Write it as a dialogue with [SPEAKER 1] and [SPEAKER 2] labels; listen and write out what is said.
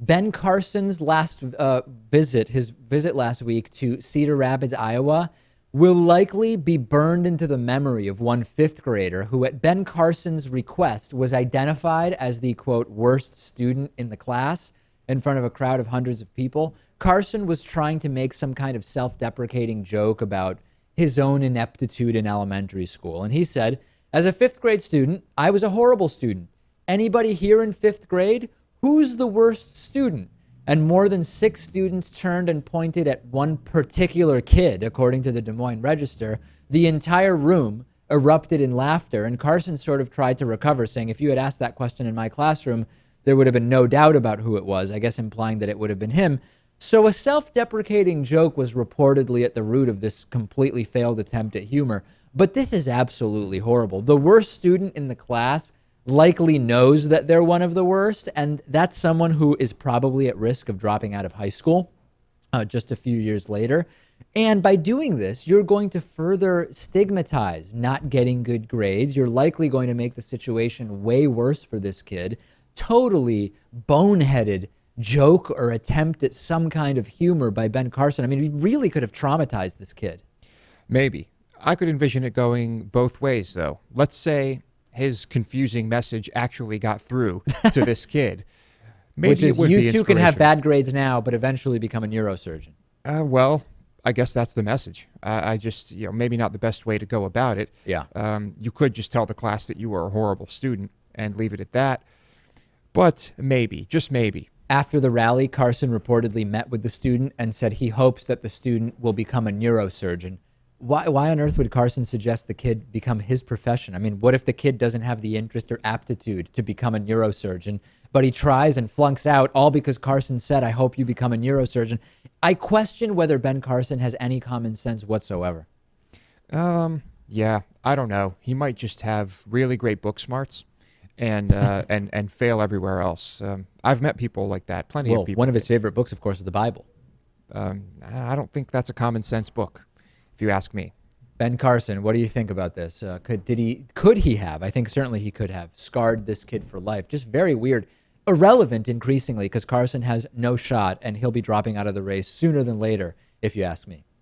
[SPEAKER 1] Ben Carson's his visit last week to Cedar Rapids, Iowa, will likely be burned into the memory of one fifth grader who, at Ben Carson's request, was identified as the, quote, worst student in the class in front of a crowd of hundreds of people. Carson was trying to make some kind of self-deprecating joke about his own ineptitude in elementary school. And he said, as a fifth grade student, I was a horrible student. Anybody here in fifth grade? Who's the worst student? And more than 6 students turned and pointed at one particular kid, according to the Des Moines Register. The entire room erupted in laughter, and Carson sort of tried to recover, saying, if you had asked that question in my classroom, there would have been no doubt about who it was, I guess implying that it would have been him. So a self-deprecating joke was reportedly at the root of this completely failed attempt at humor. But this is absolutely horrible. The worst student in the class likely knows that they're one of the worst, and that's someone who is probably at risk of dropping out of high school just a few years later. And by doing this, you're going to further stigmatize not getting good grades. You're likely going to make the situation way worse for this kid. Totally boneheaded joke or attempt at some kind of humor by Ben Carson. I mean, he really could have traumatized this kid.
[SPEAKER 2] Maybe. I could envision it going both ways, though. Let's say his confusing message actually got through to this kid. Maybe
[SPEAKER 1] Which is,
[SPEAKER 2] it would be
[SPEAKER 1] you too can have
[SPEAKER 2] inspirational.
[SPEAKER 1] bad grades now, but eventually become a neurosurgeon.
[SPEAKER 2] Well, I guess that's the message. I just, maybe not the best way to go about it.
[SPEAKER 1] Yeah.
[SPEAKER 2] You could just tell the class that you were a horrible student and leave it at that. But maybe, just maybe.
[SPEAKER 1] After the rally, Carson reportedly met with the student and said he hopes that the student will become a neurosurgeon. Why on earth would Carson suggest the kid become his profession? I mean, what if the kid doesn't have the interest or aptitude to become a neurosurgeon, but he tries and flunks out, all because Carson said, I hope you become a neurosurgeon? I question whether Ben Carson has any common sense whatsoever.
[SPEAKER 2] Yeah, I don't know. He might just have really great book smarts and and fail everywhere else. I've met people like that. Plenty of people.
[SPEAKER 1] One of his favorite books, of course, is the Bible.
[SPEAKER 2] I don't think that's a common sense book, if you ask me.
[SPEAKER 1] Ben Carson, what do you think about this? Could he have, I think certainly he could have, scarred this kid for life? Just very weird. Irrelevant increasingly, because Carson has no shot and he'll be dropping out of the race sooner than later, if you ask me.